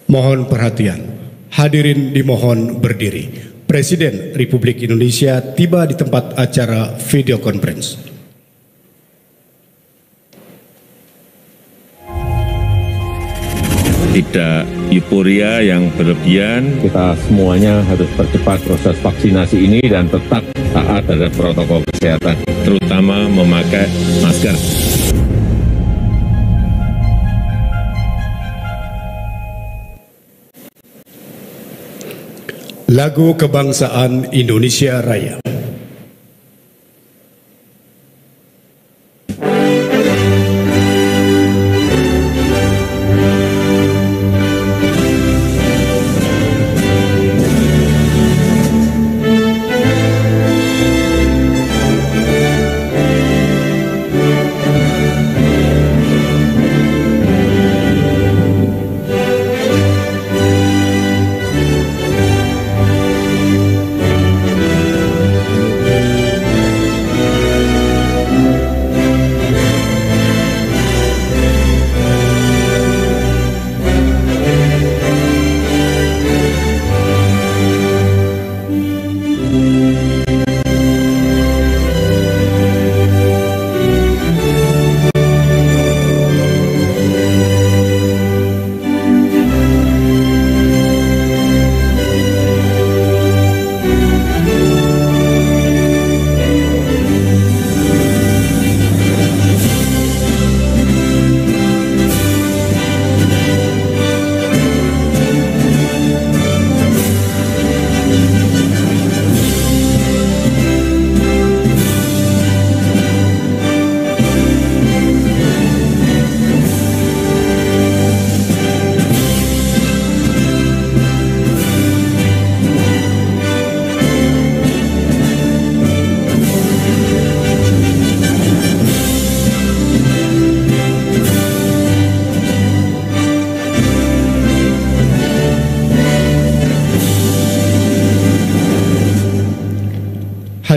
Mohon perhatian. Hadirin dimohon berdiri. Presiden Republik Indonesia tiba di tempat acara video conference. Tidak euforia yang berlebihan. Kita semuanya harus percepat proses vaksinasi ini dan tetap taat terhadap protokol kesehatan, Terutama memakai masker. Lagu Kebangsaan Indonesia Raya.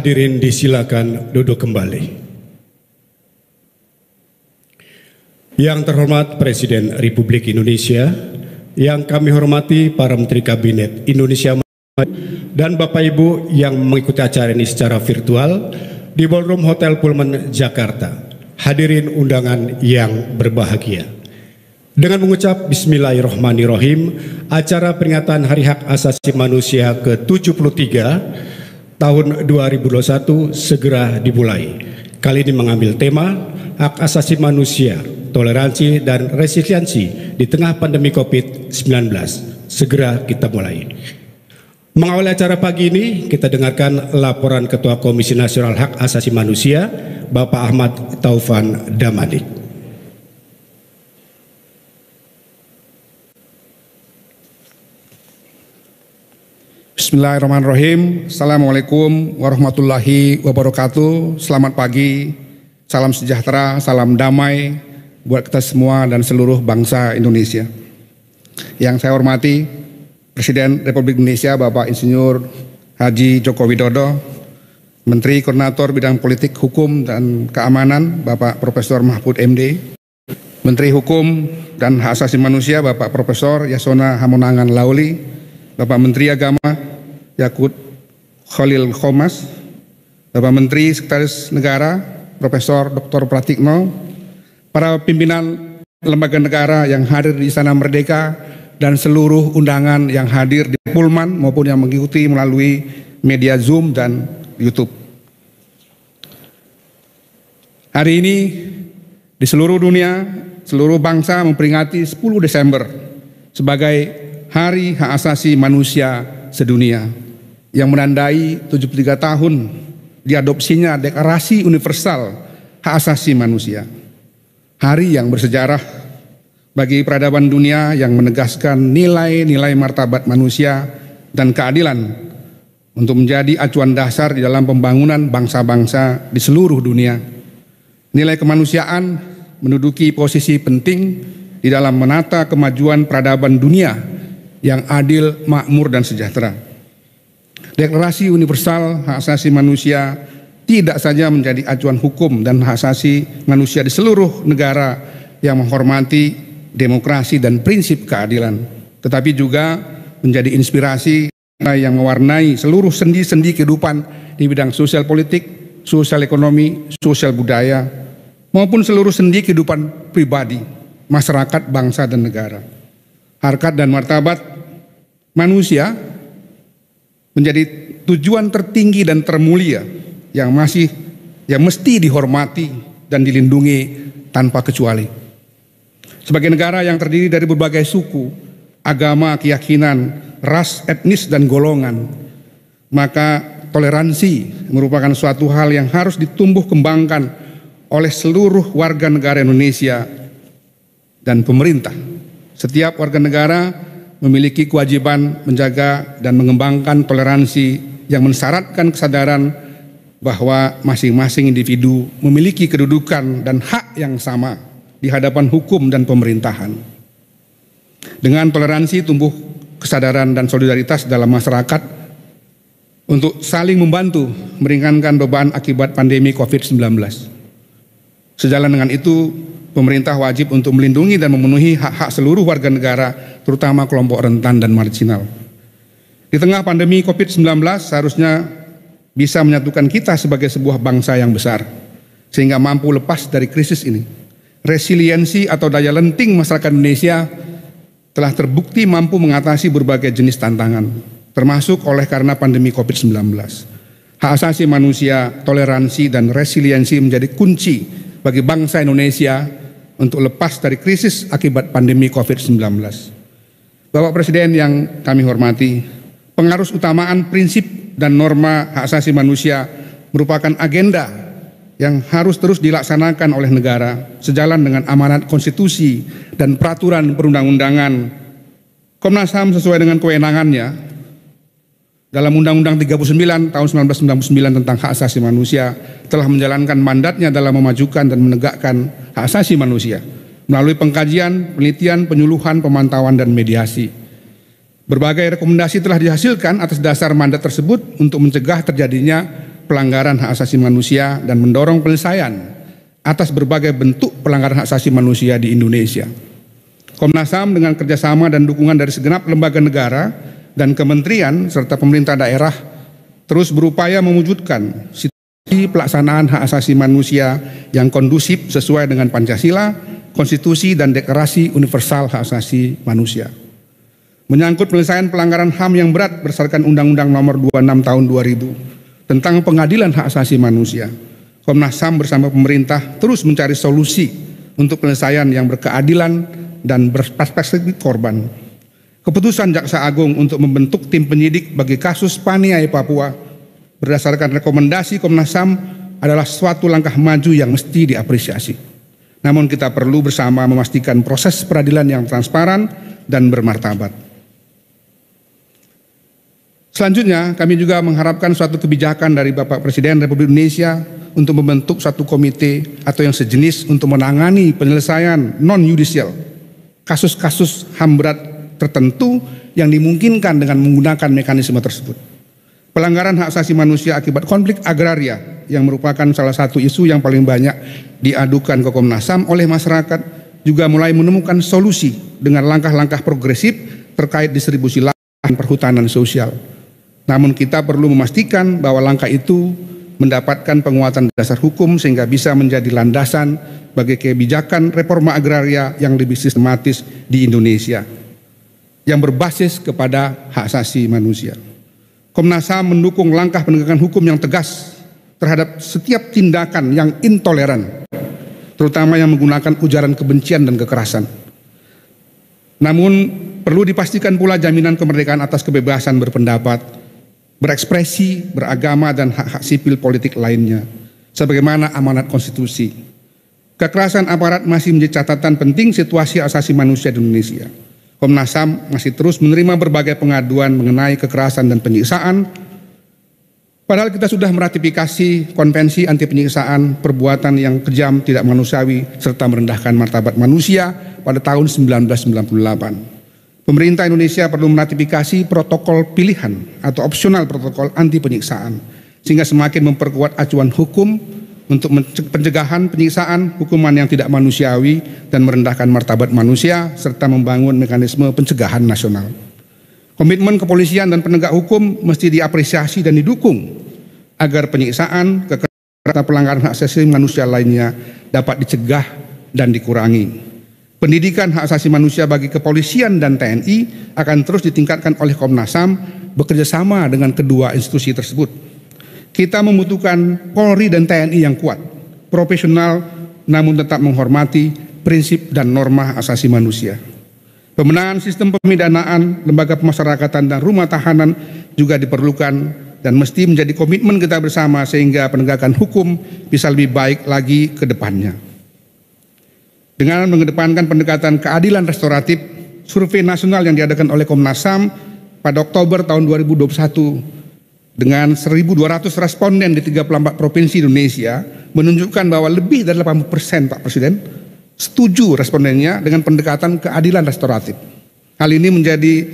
Hadirin disilakan duduk kembali. Yang terhormat Presiden Republik Indonesia, yang kami hormati para Menteri Kabinet Indonesia Maju, dan Bapak Ibu yang mengikuti acara ini secara virtual di Ballroom Hotel Pullman Jakarta. Hadirin undangan yang berbahagia. Dengan mengucap Bismillahirrahmanirrahim, acara peringatan Hari Hak Asasi Manusia ke-73 tahun 2021 segera dimulai. Kali ini mengambil tema Hak Asasi Manusia, Toleransi dan Resiliensi di tengah pandemi COVID-19. Segera kita mulai. Mengawali acara pagi ini, kita dengarkan laporan Ketua Komisi Nasional Hak Asasi Manusia, Bapak Ahmad Taufan Damanik. Bismillahirrahmanirrahim. Assalamualaikum warahmatullahi wabarakatuh. Selamat pagi, salam sejahtera, salam damai buat kita semua dan seluruh bangsa Indonesia. Yang saya hormati Presiden Republik Indonesia Bapak Insinyur Haji Joko Widodo, Menteri Koordinator Bidang Politik, Hukum dan Keamanan Bapak Profesor Mahfud MD, Menteri Hukum dan Hak Asasi Manusia Bapak Profesor Yasona Hamonangan Lauli, Bapak Menteri Agama Yakut Khalil Khomas, Bapak Menteri Sekretaris Negara Profesor Dr. Pratikno, para pimpinan lembaga negara yang hadir di Istana Merdeka, dan seluruh undangan yang hadir di Pullman maupun yang mengikuti melalui media Zoom dan YouTube. Hari ini di seluruh dunia, seluruh bangsa memperingati 10 Desember sebagai Hari Hak Asasi Manusia Sedunia yang menandai 73 tahun diadopsinya Deklarasi Universal Hak Asasi Manusia. Hari yang bersejarah bagi peradaban dunia yang menegaskan nilai-nilai martabat manusia dan keadilan untuk menjadi acuan dasar di dalam pembangunan bangsa-bangsa di seluruh dunia. Nilai kemanusiaan menduduki posisi penting di dalam menata kemajuan peradaban dunia yang adil, makmur, dan sejahtera. Deklarasi Universal Hak Asasi Manusia tidak saja menjadi acuan hukum dan hak asasi manusia di seluruh negara yang menghormati demokrasi dan prinsip keadilan, tetapi juga menjadi inspirasi yang mewarnai seluruh sendi-sendi kehidupan di bidang sosial politik, sosial ekonomi, sosial budaya, maupun seluruh sendi kehidupan pribadi, masyarakat, bangsa, dan negara. Harkat dan martabat manusia menjadi tujuan tertinggi dan termulia yang mesti dihormati dan dilindungi tanpa kecuali. Sebagai negara yang terdiri dari berbagai suku, agama, keyakinan, ras, etnis, dan golongan, maka toleransi merupakan suatu hal yang harus ditumbuh kembangkan oleh seluruh warga negara Indonesia dan pemerintah. Setiap warga negara memiliki kewajiban menjaga dan mengembangkan toleransi yang mensyaratkan kesadaran bahwa masing-masing individu memiliki kedudukan dan hak yang sama di hadapan hukum dan pemerintahan. Dengan toleransi tumbuh kesadaran dan solidaritas dalam masyarakat untuk saling membantu meringankan beban akibat pandemi COVID-19. Sejalan dengan itu, pemerintah wajib untuk melindungi dan memenuhi hak-hak seluruh warga negara, terutama kelompok rentan dan marginal. Di tengah pandemi COVID-19 seharusnya bisa menyatukan kita sebagai sebuah bangsa yang besar, sehingga mampu lepas dari krisis ini. Resiliensi atau daya lenting masyarakat Indonesia telah terbukti mampu mengatasi berbagai jenis tantangan, termasuk oleh karena pandemi COVID-19. Hak asasi manusia, toleransi, dan resiliensi menjadi kunci bagi bangsa Indonesia untuk lepas dari krisis akibat pandemi COVID-19. Bapak Presiden yang kami hormati, pengarus utamaan prinsip dan norma hak asasi manusia merupakan agenda yang harus terus dilaksanakan oleh negara sejalan dengan amanat konstitusi dan peraturan perundang-undangan. Komnas HAM sesuai dengan kewenangannya dalam Undang-Undang 39 tahun 1999 tentang hak asasi manusia telah menjalankan mandatnya dalam memajukan dan menegakkan hak asasi manusia melalui pengkajian, penelitian, penyuluhan, pemantauan, dan mediasi. Berbagai rekomendasi telah dihasilkan atas dasar mandat tersebut untuk mencegah terjadinya pelanggaran hak asasi manusia dan mendorong penyelesaian atas berbagai bentuk pelanggaran hak asasi manusia di Indonesia. Komnas HAM dengan kerjasama dan dukungan dari segenap lembaga negara dan kementerian serta pemerintah daerah terus berupaya mewujudkan situasi pelaksanaan hak asasi manusia yang kondusif sesuai dengan Pancasila, Konstitusi, dan Deklarasi Universal Hak Asasi Manusia. Menyangkut penyelesaian pelanggaran HAM yang berat berdasarkan Undang-Undang Nomor 26 Tahun 2000 tentang pengadilan hak asasi manusia, Komnas HAM bersama pemerintah terus mencari solusi untuk penyelesaian yang berkeadilan dan berperspektif korban. Keputusan Jaksa Agung untuk membentuk tim penyidik bagi kasus Paniai Papua berdasarkan rekomendasi Komnas HAM adalah suatu langkah maju yang mesti diapresiasi. Namun kita perlu bersama memastikan proses peradilan yang transparan dan bermartabat. Selanjutnya, kami juga mengharapkan suatu kebijakan dari Bapak Presiden Republik Indonesia untuk membentuk suatu komite atau yang sejenis untuk menangani penyelesaian non-yudisial kasus-kasus HAM berat tertentu yang dimungkinkan dengan menggunakan mekanisme tersebut. Pelanggaran hak asasi manusia akibat konflik agraria yang merupakan salah satu isu yang paling banyak diadukan ke Komnas HAM oleh masyarakat juga mulai menemukan solusi dengan langkah-langkah progresif terkait distribusi lahan perhutanan sosial. Namun kita perlu memastikan bahwa langkah itu mendapatkan penguatan dasar hukum sehingga bisa menjadi landasan bagi kebijakan reforma agraria yang lebih sistematis di Indonesia yang berbasis kepada hak asasi manusia. Komnas HAM mendukung langkah penegakan hukum yang tegas terhadap setiap tindakan yang intoleran, terutama yang menggunakan ujaran kebencian dan kekerasan. Namun perlu dipastikan pula jaminan kemerdekaan atas kebebasan berpendapat, berekspresi, beragama, dan hak-hak sipil politik lainnya, sebagaimana amanat konstitusi. Kekerasan aparat masih menjadi catatan penting situasi asasi manusia di Indonesia. Komnas HAM masih terus menerima berbagai pengaduan mengenai kekerasan dan penyiksaan, padahal kita sudah meratifikasi Konvensi Anti Penyiksaan Perbuatan yang Kejam, Tidak Manusiawi, serta merendahkan martabat manusia pada tahun 1998. Pemerintah Indonesia perlu meratifikasi protokol pilihan atau opsional protokol anti penyiksaan, sehingga semakin memperkuat acuan hukum untuk pencegahan penyiksaan, hukuman yang tidak manusiawi dan merendahkan martabat manusia, serta membangun mekanisme pencegahan nasional. Komitmen kepolisian dan penegak hukum mesti diapresiasi dan didukung agar penyiksaan, kekerasan, pelanggaran hak asasi manusia lainnya dapat dicegah dan dikurangi. Pendidikan hak asasi manusia bagi kepolisian dan TNI akan terus ditingkatkan oleh Komnas HAM bekerjasama dengan kedua institusi tersebut. Kita membutuhkan Polri dan TNI yang kuat, profesional namun tetap menghormati prinsip dan norma asasi manusia. Pemenahan sistem pemidanaan, lembaga pemasyarakatan dan rumah tahanan juga diperlukan dan mesti menjadi komitmen kita bersama sehingga penegakan hukum bisa lebih baik lagi ke depannya. Dengan mengedepankan pendekatan keadilan restoratif, survei nasional yang diadakan oleh Komnas HAM pada Oktober tahun 2021 dengan 1.200 responden di 34 provinsi Indonesia menunjukkan bahwa lebih dari 80% Pak Presiden setuju respondennya dengan pendekatan keadilan restoratif. Hal ini menjadi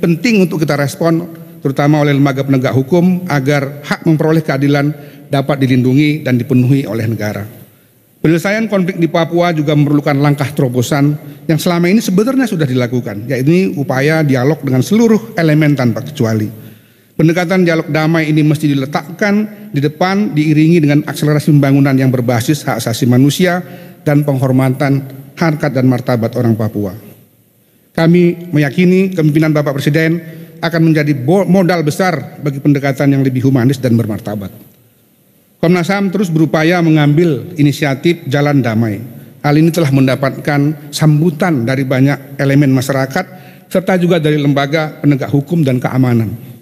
penting untuk kita respon terutama oleh lembaga penegak hukum agar hak memperoleh keadilan dapat dilindungi dan dipenuhi oleh negara. Penyelesaian konflik di Papua juga memerlukan langkah terobosan yang selama ini sebenarnya sudah dilakukan, yaitu upaya dialog dengan seluruh elemen tanpa kecuali. Pendekatan dialog damai ini mesti diletakkan di depan diiringi dengan akselerasi pembangunan yang berbasis hak asasi manusia dan penghormatan harkat dan martabat orang Papua. Kami meyakini kepemimpinan Bapak Presiden akan menjadi modal besar bagi pendekatan yang lebih humanis dan bermartabat. Komnas HAM terus berupaya mengambil inisiatif jalan damai. Hal ini telah mendapatkan sambutan dari banyak elemen masyarakat serta juga dari lembaga penegak hukum dan keamanan.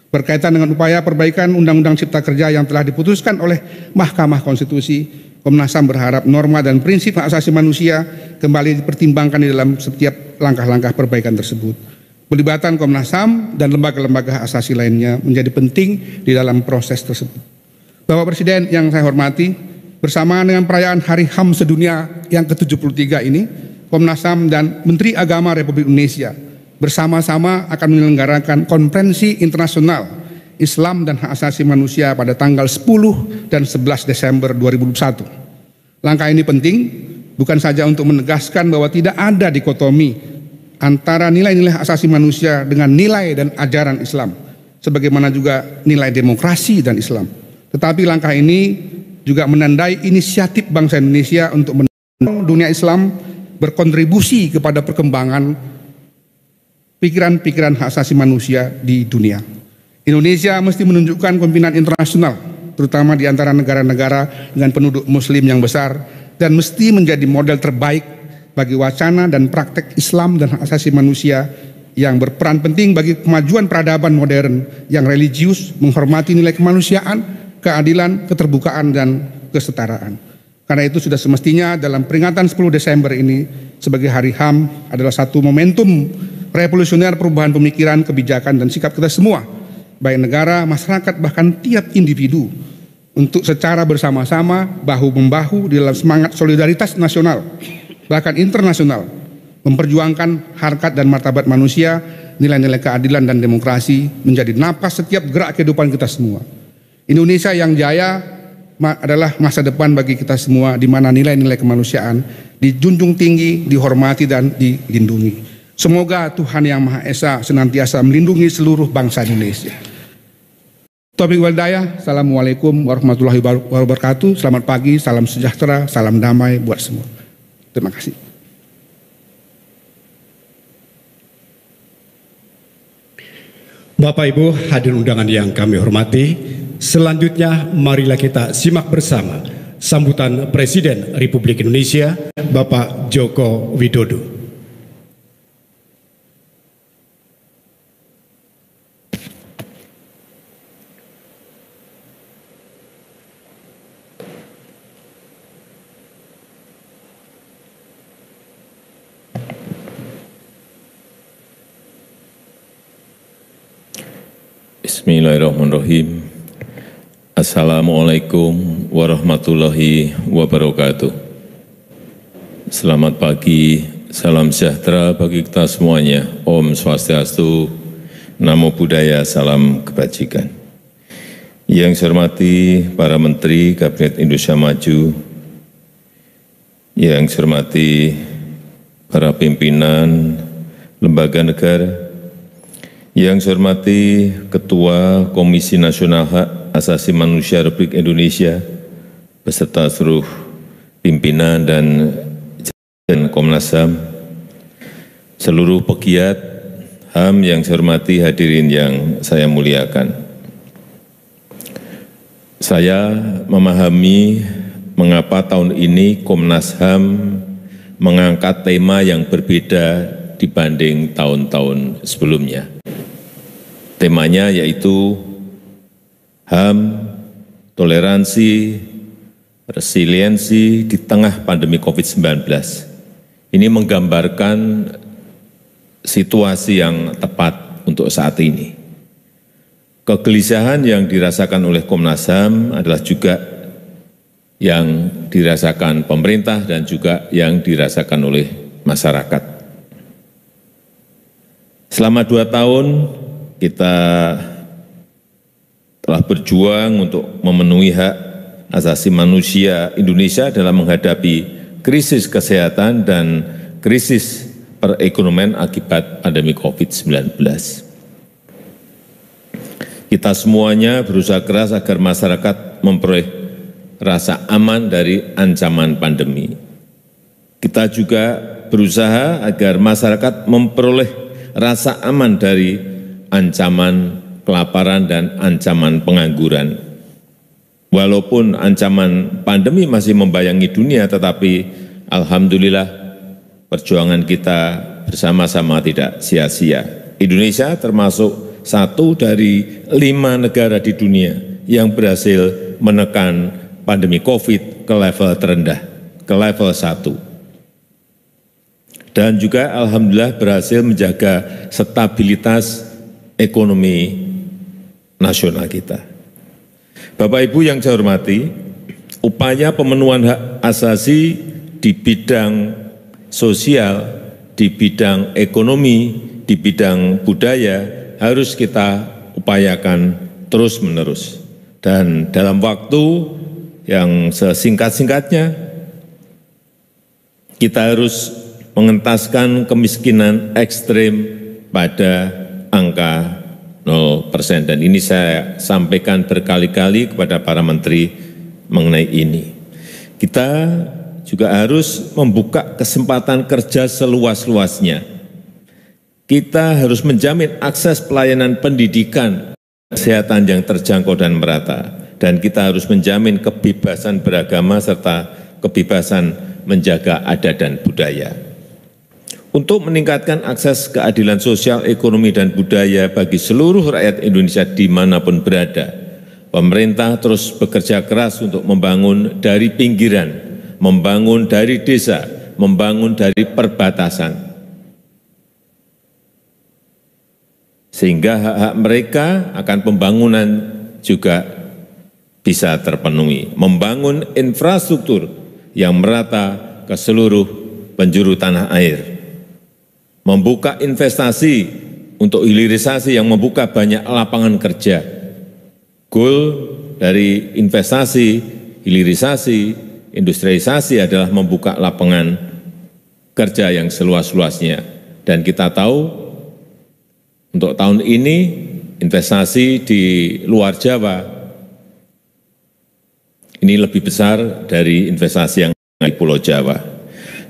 Berkaitan dengan upaya perbaikan Undang-Undang Cipta Kerja yang telah diputuskan oleh Mahkamah Konstitusi, Komnas HAM berharap norma dan prinsip hak asasi manusia kembali dipertimbangkan di dalam setiap langkah-langkah perbaikan tersebut. Pelibatan Komnas HAM dan lembaga-lembaga hak asasi lainnya menjadi penting di dalam proses tersebut. Bapak Presiden yang saya hormati, bersamaan dengan perayaan Hari HAM Sedunia yang ke-73 ini, Komnas HAM dan Menteri Agama Republik Indonesia bersama-sama akan menyelenggarakan konferensi internasional Islam dan hak asasi manusia pada tanggal 10 dan 11 Desember 2021. Langkah ini penting bukan saja untuk menegaskan bahwa tidak ada dikotomi antara nilai-nilai hak asasi manusia dengan nilai dan ajaran Islam, sebagaimana juga nilai demokrasi dan Islam. Tetapi langkah ini juga menandai inisiatif bangsa Indonesia untuk mendorong dunia Islam berkontribusi kepada perkembangan pikiran-pikiran hak asasi manusia di dunia. Indonesia mesti menunjukkan kepemimpinan internasional, terutama di antara negara-negara dengan penduduk muslim yang besar, dan mesti menjadi model terbaik bagi wacana dan praktek Islam dan hak asasi manusia yang berperan penting bagi kemajuan peradaban modern yang religius, menghormati nilai kemanusiaan, keadilan, keterbukaan, dan kesetaraan. Karena itu sudah semestinya dalam peringatan 10 Desember ini sebagai Hari HAM adalah satu momentum revolusioner perubahan pemikiran, kebijakan, dan sikap kita semua, baik negara, masyarakat, bahkan tiap individu, untuk secara bersama-sama, bahu-membahu di dalam semangat solidaritas nasional, bahkan internasional, memperjuangkan harkat dan martabat manusia, nilai-nilai keadilan dan demokrasi menjadi napas setiap gerak kehidupan kita semua. Indonesia yang jaya adalah masa depan bagi kita semua, di mana nilai-nilai kemanusiaan dijunjung tinggi, dihormati, dan dilindungi. Semoga Tuhan Yang Maha Esa senantiasa melindungi seluruh bangsa Indonesia. Taufiq wal hidayah. Assalamualaikum warahmatullahi wabarakatuh. Selamat pagi, salam sejahtera, salam damai buat semua. Terima kasih. Bapak Ibu hadirin undangan yang kami hormati, selanjutnya marilah kita simak bersama sambutan Presiden Republik Indonesia Bapak Joko Widodo. Bismillahirrahmanirrahim. Assalamualaikum warahmatullahi wabarakatuh. Selamat pagi, salam sejahtera bagi kita semuanya. Om Swastiastu, Namo Buddhaya, salam kebajikan. Yang saya hormati para Menteri Kabinet Indonesia Maju, yang saya hormati para pimpinan lembaga negara, yang saya hormati Ketua Komisi Nasional Hak Asasi Manusia Republik Indonesia, beserta seluruh pimpinan dan jajaran Komnas HAM, seluruh pegiat HAM yang saya hormati, hadirin yang saya muliakan. Saya memahami mengapa tahun ini Komnas HAM mengangkat tema yang berbeda dibanding tahun-tahun sebelumnya. Temanya yaitu HAM, toleransi, resiliensi di tengah pandemi COVID-19. Ini menggambarkan situasi yang tepat untuk saat ini. Kegelisahan yang dirasakan oleh Komnas HAM adalah juga yang dirasakan pemerintah dan juga yang dirasakan oleh masyarakat. Selama 2 tahun kita telah berjuang untuk memenuhi hak asasi manusia Indonesia dalam menghadapi krisis kesehatan dan krisis perekonomian akibat pandemi COVID-19. Kita semuanya berusaha keras agar masyarakat memperoleh rasa aman dari ancaman pandemi. Kita juga berusaha agar masyarakat memperoleh rasa aman dari ancaman kelaparan dan ancaman pengangguran. Walaupun ancaman pandemi masih membayangi dunia, tetapi alhamdulillah perjuangan kita bersama-sama tidak sia-sia. Indonesia termasuk 1 dari 5 negara di dunia yang berhasil menekan pandemi COVID ke level terendah, ke level 1. Dan juga alhamdulillah berhasil menjaga stabilitas ekonomi nasional kita. Bapak Ibu yang saya hormati, upaya pemenuhan hak asasi di bidang sosial, di bidang ekonomi, di bidang budaya harus kita upayakan terus-menerus. Dan dalam waktu yang sesingkat-singkatnya, kita harus mengentaskan kemiskinan ekstrim pada angka 0%. Dan ini saya sampaikan berkali-kali kepada para menteri mengenai ini. Kita juga harus membuka kesempatan kerja seluas-luasnya. Kita harus menjamin akses pelayanan pendidikan, kesehatan yang terjangkau dan merata. Dan kita harus menjamin kebebasan beragama serta kebebasan menjaga adat dan budaya. Untuk meningkatkan akses keadilan sosial, ekonomi, dan budaya bagi seluruh rakyat Indonesia dimanapun berada, pemerintah terus bekerja keras untuk membangun dari pinggiran, membangun dari desa, membangun dari perbatasan. Sehingga hak-hak mereka akan pembangunan juga bisa terpenuhi. Membangun infrastruktur yang merata ke seluruh penjuru tanah air. Membuka investasi untuk hilirisasi yang membuka banyak lapangan kerja. Goal dari investasi, hilirisasi, industrialisasi adalah membuka lapangan kerja yang seluas-luasnya. Dan kita tahu untuk tahun ini investasi di luar Jawa ini lebih besar dari investasi yang di Pulau Jawa,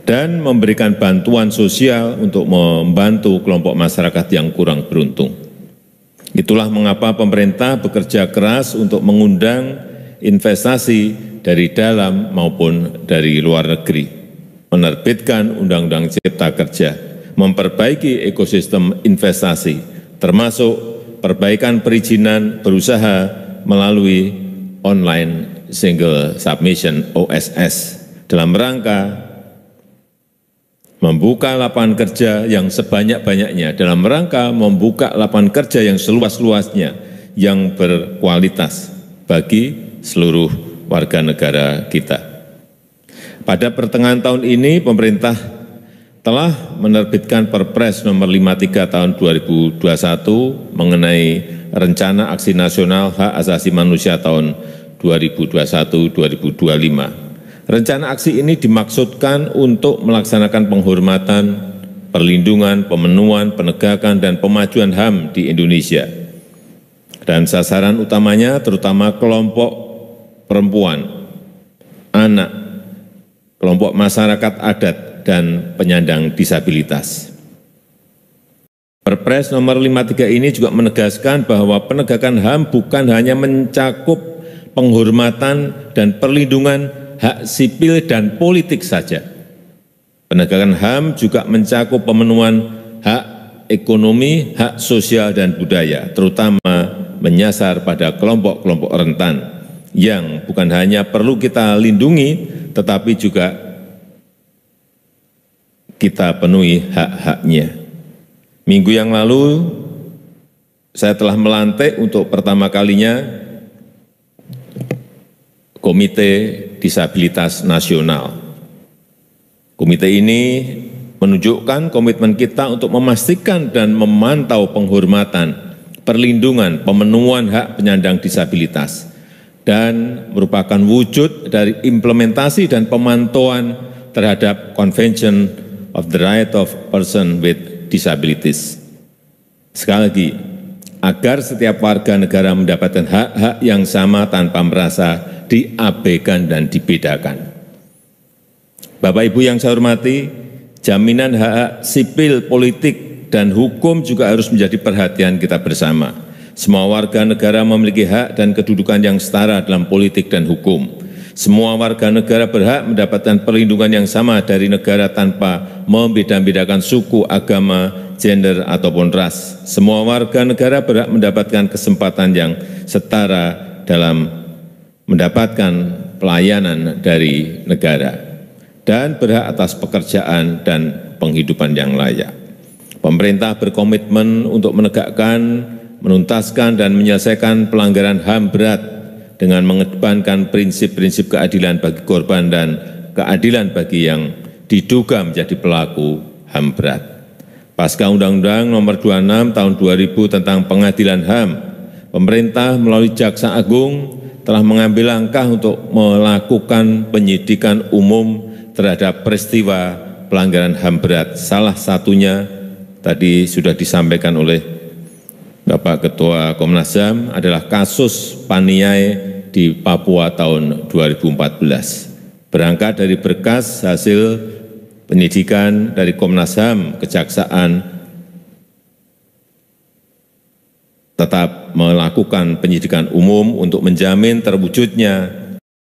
dan memberikan bantuan sosial untuk membantu kelompok masyarakat yang kurang beruntung. Itulah mengapa pemerintah bekerja keras untuk mengundang investasi dari dalam maupun dari luar negeri, menerbitkan Undang-Undang Cipta Kerja, memperbaiki ekosistem investasi, termasuk perbaikan perizinan berusaha melalui online single submission OSS dalam rangka membuka lapangan kerja yang sebanyak-banyaknya, dalam rangka membuka lapangan kerja yang seluas-luasnya, yang berkualitas bagi seluruh warga negara kita. Pada pertengahan tahun ini, pemerintah telah menerbitkan Perpres nomor 53 tahun 2021 mengenai Rencana Aksi Nasional Hak Asasi Manusia tahun 2021-2025. Rencana aksi ini dimaksudkan untuk melaksanakan penghormatan, perlindungan, pemenuhan, penegakan, dan pemajuan HAM di Indonesia. Dan sasaran utamanya terutama kelompok perempuan, anak, kelompok masyarakat adat, dan penyandang disabilitas. Perpres nomor 53 ini juga menegaskan bahwa penegakan HAM bukan hanya mencakup penghormatan dan perlindungan hak sipil dan politik saja. Penegakan HAM juga mencakup pemenuhan hak ekonomi, hak sosial dan budaya, terutama menyasar pada kelompok-kelompok rentan yang bukan hanya perlu kita lindungi, tetapi juga kita penuhi hak-haknya. Minggu yang lalu, saya telah melantik untuk pertama kalinya Komite Disabilitas Nasional. Komite ini menunjukkan komitmen kita untuk memastikan dan memantau penghormatan, perlindungan, pemenuhan hak penyandang disabilitas, dan merupakan wujud dari implementasi dan pemantauan terhadap Convention of the Right of Person with Disabilities. Sekali lagi, agar setiap warga negara mendapatkan hak-hak yang sama tanpa merasa diabaikan dan dibedakan. Bapak Ibu yang saya hormati, jaminan hak sipil, politik, dan hukum juga harus menjadi perhatian kita bersama. Semua warga negara memiliki hak dan kedudukan yang setara dalam politik dan hukum. Semua warga negara berhak mendapatkan perlindungan yang sama dari negara tanpa membeda-bedakan suku, agama, gender, ataupun ras. Semua warga negara berhak mendapatkan kesempatan yang setara dalam mendapatkan pelayanan dari negara dan berhak atas pekerjaan dan penghidupan yang layak. Pemerintah berkomitmen untuk menegakkan, menuntaskan, dan menyelesaikan pelanggaran HAM berat dengan mengedepankan prinsip-prinsip keadilan bagi korban dan keadilan bagi yang diduga menjadi pelaku HAM berat. Pasca Undang-Undang Nomor 26 Tahun 2000 tentang Pengadilan HAM, pemerintah melalui Jaksa Agung telah mengambil langkah untuk melakukan penyidikan umum terhadap peristiwa pelanggaran HAM berat. Salah satunya tadi sudah disampaikan oleh Bapak Ketua Komnas HAM adalah kasus Paniai di Papua tahun 2014. Berangkat dari berkas hasil penyidikan dari Komnas HAM, Kejaksaan tetap melakukan penyidikan umum untuk menjamin terwujudnya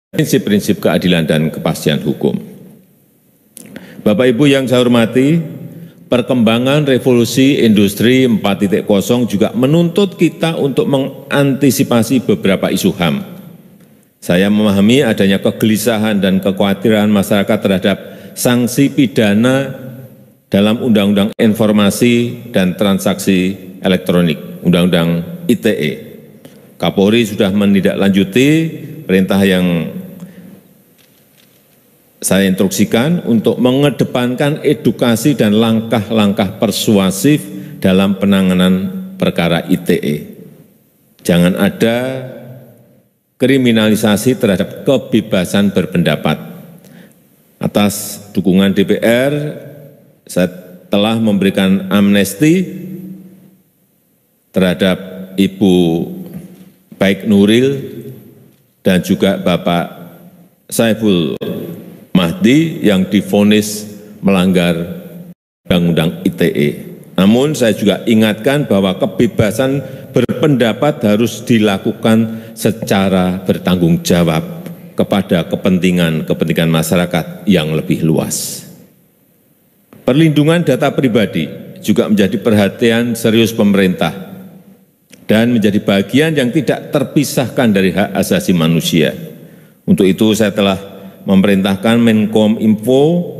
prinsip-prinsip keadilan dan kepastian hukum. Bapak Ibu yang saya hormati, perkembangan revolusi industri 4.0 juga menuntut kita untuk mengantisipasi beberapa isu HAM. Saya memahami adanya kegelisahan dan kekhawatiran masyarakat terhadap sanksi pidana dalam Undang-Undang Informasi dan Transaksi Elektronik, Undang-Undang ITE. Kapolri sudah menindaklanjuti perintah yang saya instruksikan untuk mengedepankan edukasi dan langkah-langkah persuasif dalam penanganan perkara ITE. Jangan ada kriminalisasi terhadap kebebasan berpendapat. Atas dukungan DPR, saya telah memberikan amnesti terhadap Ibu Baik Nuril dan juga Bapak Saiful Mahdi yang divonis melanggar Undang-Undang ITE. Namun saya juga ingatkan bahwa kebebasan berpendapat harus dilakukan secara bertanggung jawab kepada kepentingan masyarakat yang lebih luas. Perlindungan data pribadi juga menjadi perhatian serius pemerintah dan menjadi bagian yang tidak terpisahkan dari hak asasi manusia. Untuk itu saya telah memerintahkan Menkominfo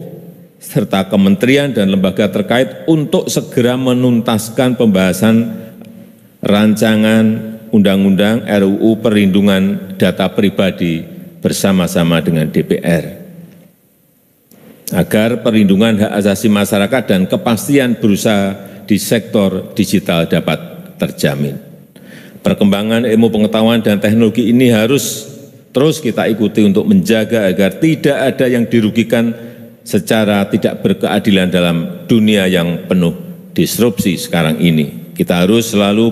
serta kementerian dan lembaga terkait untuk segera menuntaskan pembahasan rancangan Undang-Undang RUU Perlindungan Data Pribadi bersama-sama dengan DPR, agar perlindungan hak asasi masyarakat dan kepastian berusaha di sektor digital dapat terjamin. Perkembangan ilmu pengetahuan dan teknologi ini harus terus kita ikuti untuk menjaga agar tidak ada yang dirugikan secara tidak berkeadilan dalam dunia yang penuh disrupsi sekarang ini. Kita harus selalu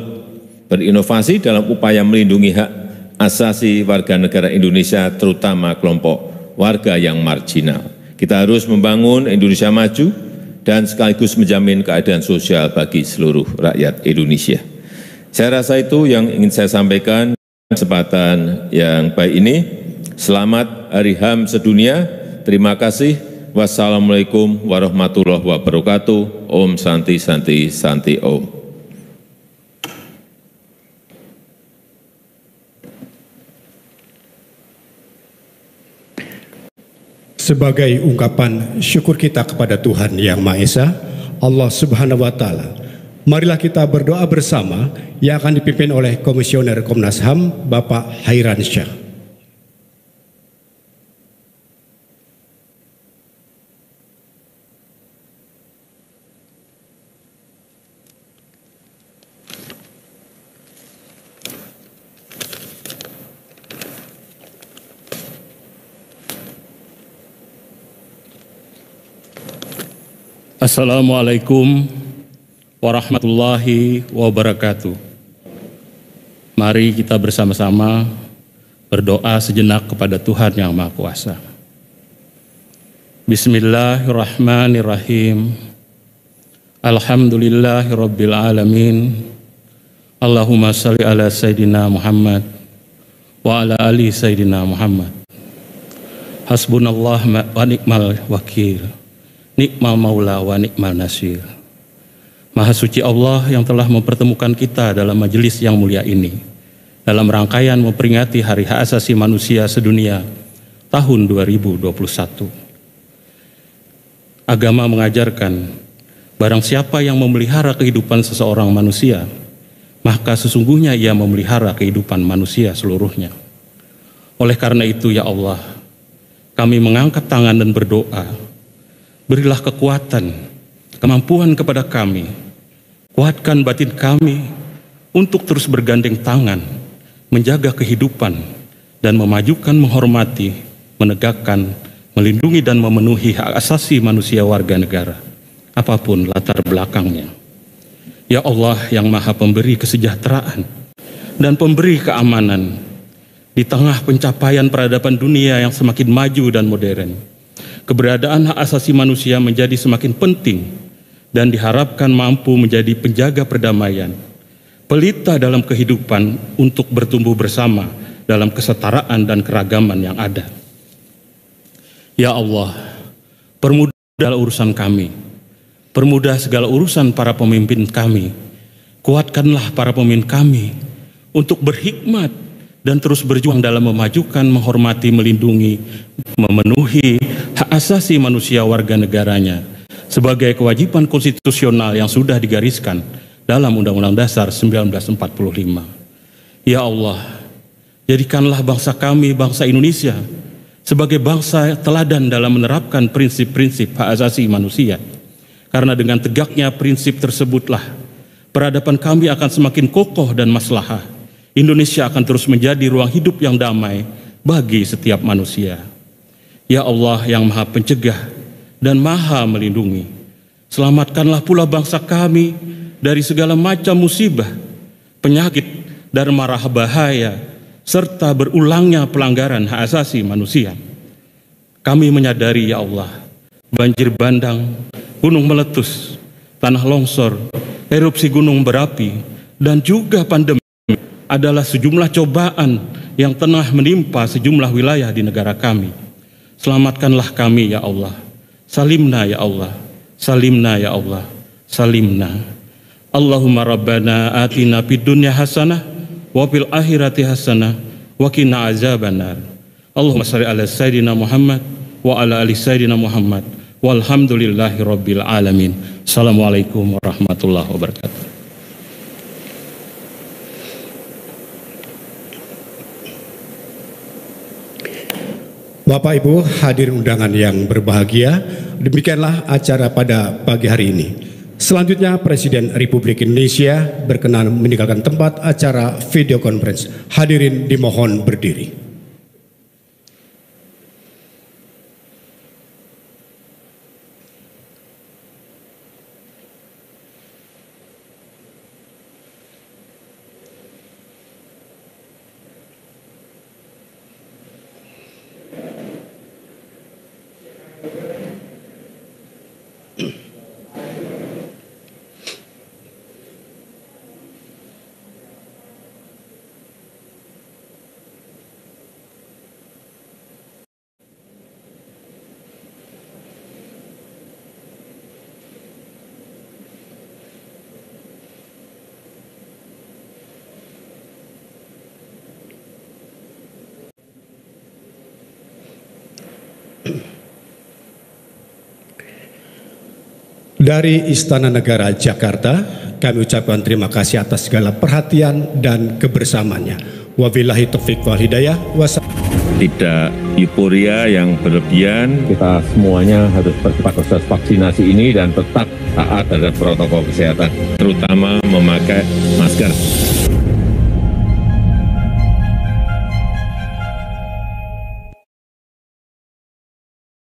berinovasi dalam upaya melindungi hak asasi warga negara Indonesia, terutama kelompok warga yang marginal. Kita harus membangun Indonesia maju dan sekaligus menjamin keadaan sosial bagi seluruh rakyat Indonesia. Saya rasa itu yang ingin saya sampaikan. Kesempatan yang baik ini, selamat Hari HAM sedunia. Terima kasih. Wassalamualaikum warahmatullahi wabarakatuh. Om Santi Santi Santi Om. Sebagai ungkapan syukur kita kepada Tuhan Yang Maha Esa, Allah Subhanahu wa Ta'ala, marilah kita berdoa bersama yang akan dipimpin oleh Komisioner Komnas HAM, Bapak Hairan Syah. Assalamualaikum warahmatullahi wabarakatuh. Mari kita bersama-sama berdoa sejenak kepada Tuhan Yang Maha Kuasa. Bismillahirrahmanirrahim. Alhamdulillahirabbil alamin. Allahumma shalli ala Sayyidina Muhammad wa ala ali Sayyidina Muhammad. Hasbunallah wa ni'mal wakil. Nikmal maula wa nikmal nasir. Maha suci Allah yang telah mempertemukan kita dalam majelis yang mulia ini dalam rangkaian memperingati Hari Hak Asasi Manusia Sedunia tahun 2021. Agama mengajarkan barang siapa yang memelihara kehidupan seseorang manusia, maka sesungguhnya ia memelihara kehidupan manusia seluruhnya. Oleh karena itu ya Allah, kami mengangkat tangan dan berdoa, berilah kekuatan, kemampuan kepada kami, kuatkan batin kami untuk terus bergandeng tangan, menjaga kehidupan, dan memajukan, menghormati, menegakkan, melindungi, dan memenuhi hak asasi manusia warga negara, apapun latar belakangnya. Ya Allah yang Maha Pemberi kesejahteraan dan pemberi keamanan, di tengah pencapaian peradaban dunia yang semakin maju dan modern, keberadaan hak asasi manusia menjadi semakin penting dan diharapkan mampu menjadi penjaga perdamaian, pelita dalam kehidupan untuk bertumbuh bersama dalam kesetaraan dan keragaman yang ada. Ya Allah, permudah urusan kami, permudah segala urusan para pemimpin kami, kuatkanlah para pemimpin kami untuk berhikmat dan terus berjuang dalam memajukan, menghormati, melindungi, memenuhi hak asasi manusia warga negaranya sebagai kewajiban konstitusional yang sudah digariskan dalam Undang-Undang Dasar 1945. Ya Allah, jadikanlah bangsa kami, bangsa Indonesia, sebagai bangsa teladan dalam menerapkan prinsip-prinsip hak asasi manusia. Karena dengan tegaknya prinsip tersebutlah, peradaban kami akan semakin kokoh dan maslahah. Indonesia akan terus menjadi ruang hidup yang damai bagi setiap manusia. Ya Allah yang Maha Pencegah dan Maha Melindungi, selamatkanlah pula bangsa kami dari segala macam musibah, penyakit, dan mara bahaya, serta berulangnya pelanggaran hak asasi manusia. Kami menyadari ya Allah, banjir bandang, gunung meletus, tanah longsor, erupsi gunung berapi, dan juga pandemi adalah sejumlah cobaan yang tengah menimpa sejumlah wilayah di negara kami. Selamatkanlah kami ya Allah. Salimna ya Allah. Salimna ya Allah. Salimna. Allahumma rabbana atina fid dunya hasanah wa fil akhirati hasanah wa qina azabannar. Allahumma shalli ala Sayyidina Muhammad wa ala ali Sayyidina Muhammad walhamdulillahi rabbil alamin. Assalamualaikum warahmatullahi wabarakatuh. Bapak Ibu hadirin undangan yang berbahagia, demikianlah acara pada pagi hari ini. Selanjutnya, Presiden Republik Indonesia berkenan meninggalkan tempat acara video conference. Hadirin dimohon berdiri. Dari Istana Negara Jakarta, kami ucapkan terima kasih atas segala perhatian dan kebersamaannya. Wabillahi taufiq wal hidayah. Tidak euforia yang berlebihan, kita semuanya harus percepat proses vaksinasi ini dan tetap taat terhadap protokol kesehatan, terutama memakai masker.